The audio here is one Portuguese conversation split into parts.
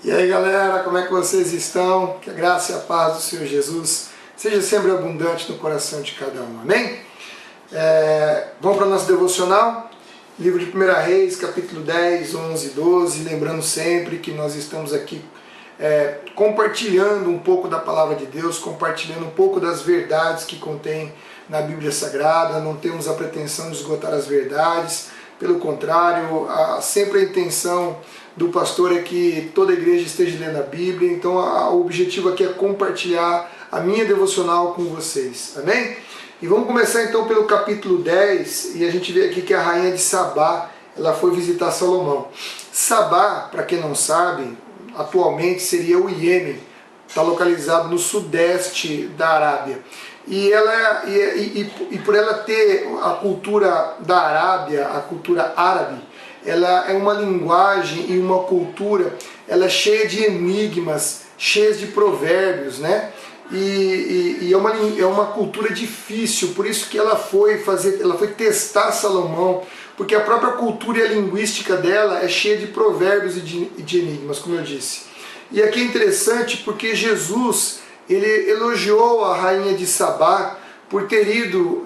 E aí galera, como é que vocês estão? Que a graça e a paz do Senhor Jesus seja sempre abundante no coração de cada um, amém? Vamos para o nosso devocional? Livro de 1 Reis, capítulo 10, 11 e 12, lembrando sempre que nós estamos aqui compartilhando um pouco da palavra de Deus, compartilhando um pouco das verdades que contém na Bíblia Sagrada. Não temos a pretensão de esgotar as verdades, pelo contrário, sempre a intenção do pastor é que toda a igreja esteja lendo a Bíblia. Então o objetivo aqui é compartilhar a minha devocional com vocês, amém? E vamos começar então pelo capítulo 10, e a gente vê aqui que a rainha de Sabá, ela foi visitar Salomão. Sabá, para quem não sabe, atualmente seria o Iêmen, está localizado no sudeste da Arábia. E por ela ter a cultura da Arábia, a cultura árabe, ela é uma linguagem e uma cultura, ela é cheia de enigmas, cheia de provérbios, né? E é uma cultura difícil, por isso que ela foi testar Salomão, porque a própria cultura e a linguística dela é cheia de provérbios e de enigmas, como eu disse. E aqui é interessante porque Jesus, ele elogiou a rainha de Sabá por ter ido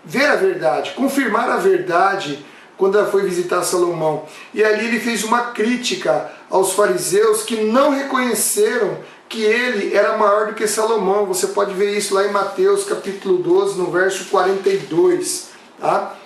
ver a verdade, confirmar a verdade quando ela foi visitar Salomão. E ali ele fez uma crítica aos fariseus que não reconheceram que ele era maior do que Salomão. Você pode ver isso lá em Mateus capítulo 12, no verso 42. Tá?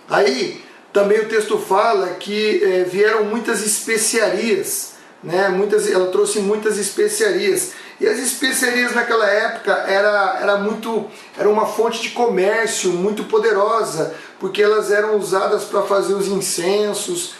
Aí também o texto fala que vieram muitas especiarias, né? Ela trouxe muitas especiarias. E as especiarias naquela época era uma fonte de comércio muito poderosa, porque elas eram usadas para fazer os incensos,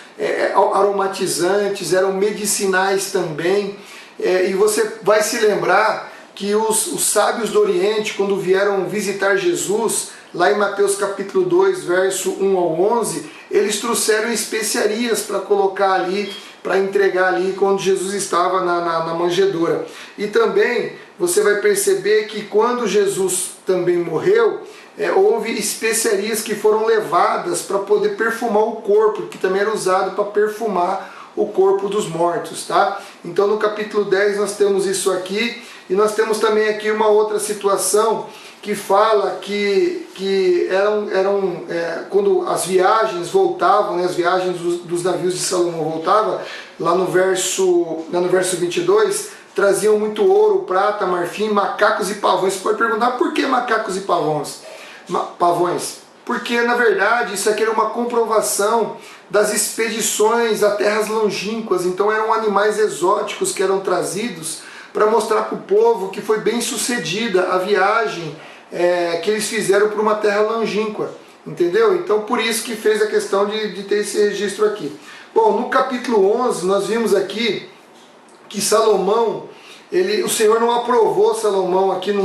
aromatizantes, eram medicinais também. E você vai se lembrar que os sábios do Oriente, quando vieram visitar Jesus, lá em Mateus capítulo 2, verso 1 ao 11, eles trouxeram especiarias para colocar ali, para entregar ali quando Jesus estava na manjedoura. E também você vai perceber que quando Jesus também morreu, houve especiarias que foram levadas para poder perfumar o corpo, que também era usado para perfumar o corpo dos mortos, tá? Então no capítulo 10 nós temos isso aqui, e nós temos também aqui uma outra situação que fala que quando as viagens voltavam, né, as viagens dos navios de Salomão voltavam, lá no verso 22, traziam muito ouro, prata, marfim, macacos e pavões. Você pode perguntar por que macacos e pavões? Porque na verdade isso aqui era uma comprovação das expedições a terras longínquas. Então eram animais exóticos que eram trazidos para mostrar para o povo que foi bem sucedida a viagem que eles fizeram para uma terra longínqua, entendeu? Então por isso que fez a questão de ter esse registro aqui. Bom, no capítulo 11 nós vimos aqui que Salomão, o Senhor não aprovou Salomão aqui,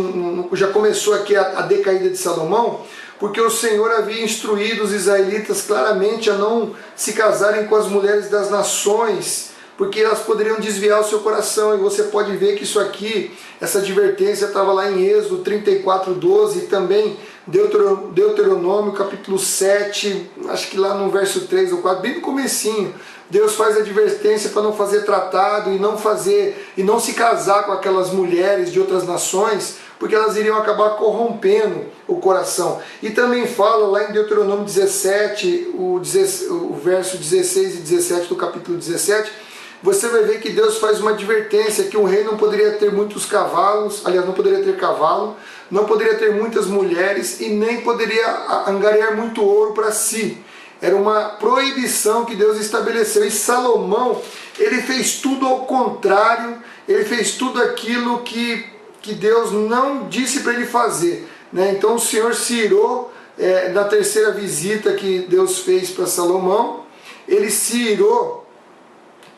já começou aqui a decaída de Salomão, porque o Senhor havia instruído os israelitas claramente a não se casarem com as mulheres das nações, porque elas poderiam desviar o seu coração. E você pode ver que isso aqui, essa advertência estava lá em Êxodo 34, 12, e também Deuteronômio capítulo 7, acho que lá no verso 3 ou 4, bem no comecinho, Deus faz advertência para não fazer tratado e não se casar com aquelas mulheres de outras nações, porque elas iriam acabar corrompendo o coração. E também fala lá em Deuteronômio 17, o verso 16 e 17 do capítulo 17, você vai ver que Deus faz uma advertência que um rei não poderia ter muitos cavalos, aliás, não poderia ter cavalo, não poderia ter muitas mulheres e nem poderia angariar muito ouro para si. Era uma proibição que Deus estabeleceu. E Salomão, ele fez tudo ao contrário, ele fez tudo aquilo que Deus não disse para ele fazer, né? Então o Senhor se irou na terceira visita que Deus fez para Salomão. Ele se irou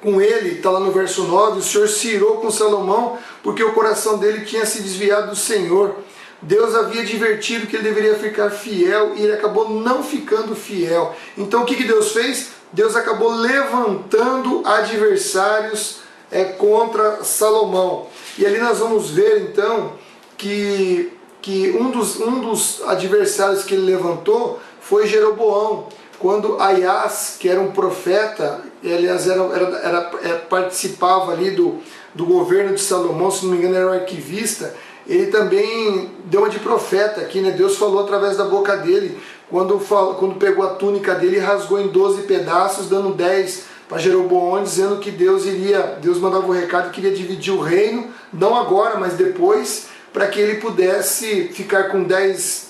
com ele, está lá no verso 9, o Senhor se irou com Salomão porque o coração dele tinha se desviado do Senhor. Deus havia advertido que ele deveria ficar fiel e ele acabou não ficando fiel. Então o que Deus fez? Deus acabou levantando adversários contra Salomão. E ali nós vamos ver então que um dos adversários que ele levantou foi Jeroboão. Quando Aias, que era um profeta, aliás participava ali do governo de Salomão, se não me engano era um arquivista, ele também deu uma de profeta aqui, né? Deus falou através da boca dele, quando pegou a túnica dele e rasgou em 12 pedaços, dando 10 para Jeroboão, dizendo que Deus mandava o recado que iria dividir o reino, não agora, mas depois, para que ele pudesse ficar com 10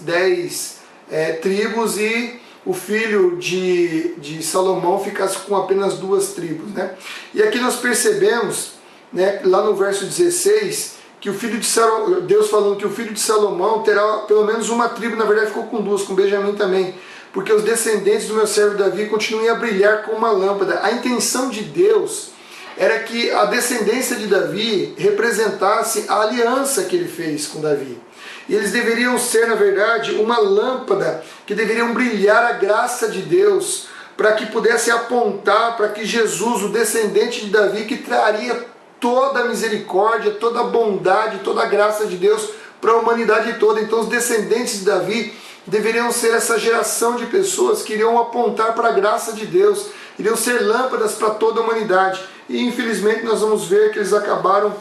tribos e o filho de Salomão ficasse com apenas 2 tribos, né? E aqui nós percebemos, né, lá no verso 16, que o filho de Salomão, Deus falando que o filho de Salomão terá pelo menos uma tribo, na verdade ficou com 2, com Benjamim também, porque os descendentes do meu servo Davi continuem a brilhar como uma lâmpada. A intenção de Deus era que a descendência de Davi representasse a aliança que ele fez com Davi. E eles deveriam ser, na verdade, uma lâmpada que deveriam brilhar a graça de Deus, para que pudesse apontar para que Jesus, o descendente de Davi, que traria toda a misericórdia, toda a bondade, toda a graça de Deus para a humanidade toda. Então os descendentes de Davi deveriam ser essa geração de pessoas que iriam apontar para a graça de Deus, iriam ser lâmpadas para toda a humanidade. E infelizmente nós vamos ver que eles acabaram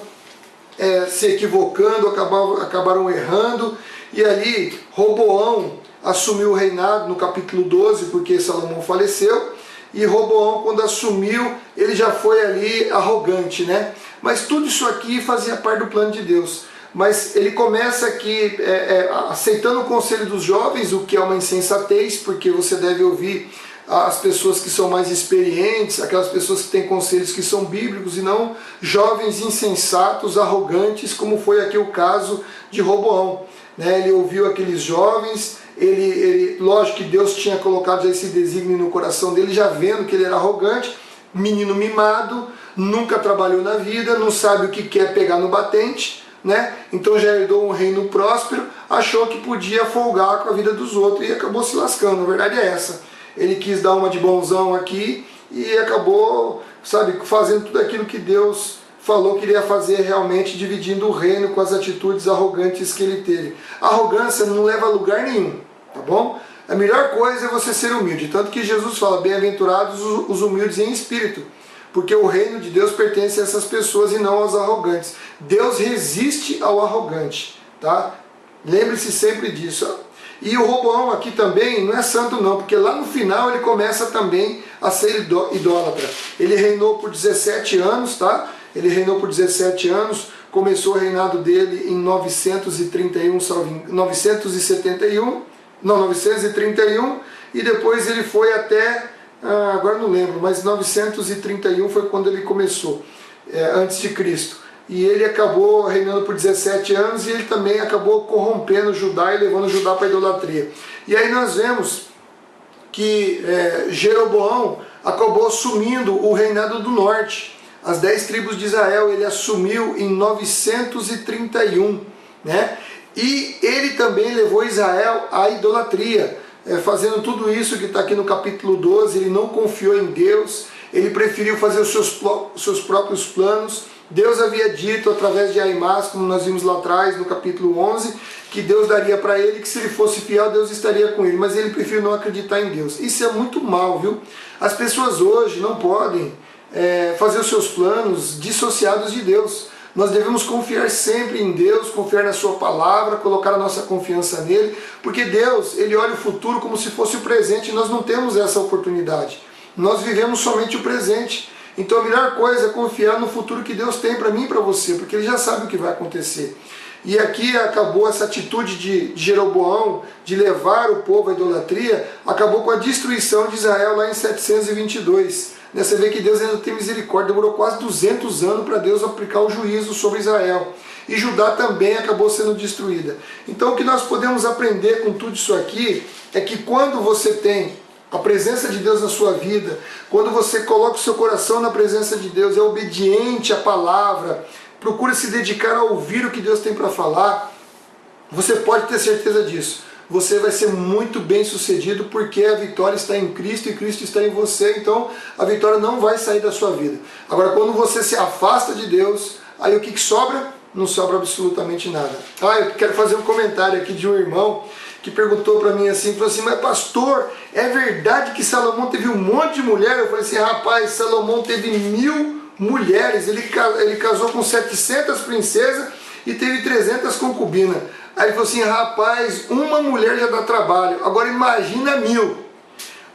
se equivocando, acabaram errando, e ali Roboão assumiu o reinado no capítulo 12, porque Salomão faleceu, e Roboão, quando assumiu, ele já foi ali arrogante, né? Mas tudo isso aqui fazia parte do plano de Deus. Mas ele começa aqui aceitando o conselho dos jovens, o que é uma insensatez, porque você deve ouvir as pessoas que são mais experientes, aquelas pessoas que têm conselhos que são bíblicos, e não jovens insensatos, arrogantes, como foi aqui o caso de Roboão, né? Ele ouviu aqueles jovens, lógico que Deus tinha colocado já esse desígnio no coração dele, já vendo que ele era arrogante, menino mimado, nunca trabalhou na vida, não sabe o que quer pegar no batente, né? Então já herdou um reino próspero, achou que podia folgar com a vida dos outros e acabou se lascando. A verdade é essa. Ele quis dar uma de bonzão aqui e acabou, fazendo tudo aquilo que Deus falou que iria fazer, realmente dividindo o reino com as atitudes arrogantes que ele teve. A arrogância não leva a lugar nenhum, tá bom? A melhor coisa é você ser humilde, tanto que Jesus fala, bem-aventurados os humildes em espírito, porque o reino de Deus pertence a essas pessoas e não aos arrogantes. Deus resiste ao arrogante, tá? Lembre-se sempre disso. E o Roboão aqui também não é santo não, porque lá no final ele começa também a ser idólatra. Ele reinou por 17 anos, tá? Ele reinou por 17 anos, começou o reinado dele em 931, 931, e depois ele foi até, agora não lembro, mas 931 foi quando ele começou, antes de Cristo. E ele acabou reinando por 17 anos e ele também acabou corrompendo Judá e levando Judá para a idolatria. E aí nós vemos que Jeroboão acabou assumindo o reinado do norte. As 10 tribos de Israel ele assumiu em 931, né? E ele também levou Israel à idolatria, fazendo tudo isso que está aqui no capítulo 12. Ele não confiou em Deus, ele preferiu fazer os seus próprios planos. Deus havia dito através de Aimás, como nós vimos lá atrás no capítulo 11, que Deus daria para ele, que se ele fosse fiel, Deus estaria com ele, mas ele preferiu não acreditar em Deus. Isso é muito mal, viu? As pessoas hoje não podem fazer os seus planos dissociados de Deus. Nós devemos confiar sempre em Deus, confiar na sua palavra, colocar a nossa confiança nele, porque Deus, ele olha o futuro como se fosse o presente, e nós não temos essa oportunidade. Nós vivemos somente o presente. Então a melhor coisa é confiar no futuro que Deus tem para mim e para você, porque Ele já sabe o que vai acontecer. E aqui acabou essa atitude de Jeroboão, de levar o povo à idolatria, acabou com a destruição de Israel lá em 722. Você vê que Deus ainda tem misericórdia, demorou quase 200 anos para Deus aplicar o juízo sobre Israel. E Judá também acabou sendo destruída. Então o que nós podemos aprender com tudo isso aqui é que quando você tem a presença de Deus na sua vida, quando você coloca o seu coração na presença de Deus, é obediente à palavra, procura se dedicar a ouvir o que Deus tem para falar, você pode ter certeza disso. Você vai ser muito bem sucedido, porque a vitória está em Cristo e Cristo está em você, então a vitória não vai sair da sua vida. Agora, quando você se afasta de Deus, aí o que sobra? Não sobra absolutamente nada. Eu quero fazer um comentário aqui de um irmão que perguntou para mim assim, falou assim, mas pastor, é verdade que Salomão teve um monte de mulher? Eu falei assim, rapaz, Salomão teve 1000 mulheres, ele casou com 700 princesas e teve 300 concubinas. Aí ele falou assim, rapaz, uma mulher já dá trabalho, agora imagina 1000.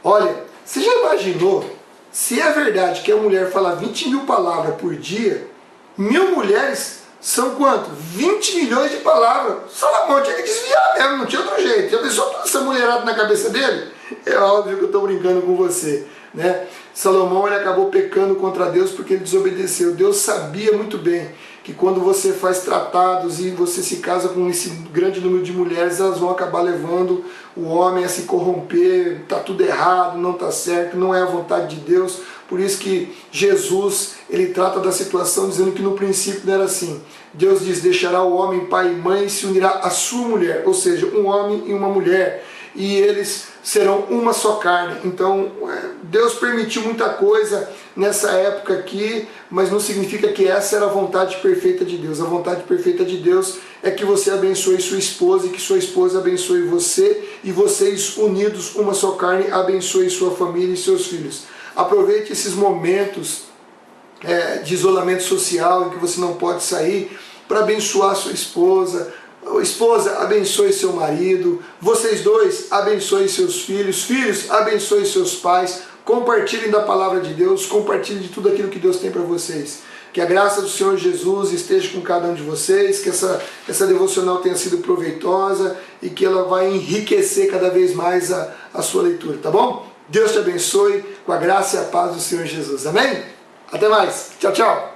Olha, você já imaginou, se é verdade que a mulher fala 20.000 palavras por dia, 1000 mulheres são quanto? 20 milhões de palavras. Salomão tinha que desviar mesmo, não tinha outro jeito. Já pensou toda essa mulherada na cabeça dele? É óbvio que eu estou brincando com você, né? Salomão, ele acabou pecando contra Deus porque ele desobedeceu. Deus sabia muito bem que quando você faz tratados e você se casa com esse grande número de mulheres, elas vão acabar levando o homem a se corromper, está tudo errado, não está certo, não é a vontade de Deus. Por isso que Jesus, ele trata da situação dizendo que no princípio não era assim. Deus diz, deixará o homem pai e mãe e se unirá à sua mulher, ou seja, um homem e uma mulher, e eles serão uma só carne. Então Deus permitiu muita coisa nessa época aqui, mas não significa que essa era a vontade perfeita de Deus. A vontade perfeita de Deus é que você abençoe sua esposa e que sua esposa abençoe você, e vocês unidos, uma só carne, abençoe sua família e seus filhos. Aproveite esses momentos de isolamento social em que você não pode sair para abençoar sua esposa. Esposa, abençoe seu marido. Vocês dois, abençoe seus filhos. Filhos, abençoe seus pais. Compartilhem da palavra de Deus. Compartilhem de tudo aquilo que Deus tem para vocês. Que a graça do Senhor Jesus esteja com cada um de vocês. Que essa devocional tenha sido proveitosa e que ela vai enriquecer cada vez mais a sua leitura, tá bom? Deus te abençoe com a graça e a paz do Senhor Jesus. Amém? Até mais. Tchau, tchau.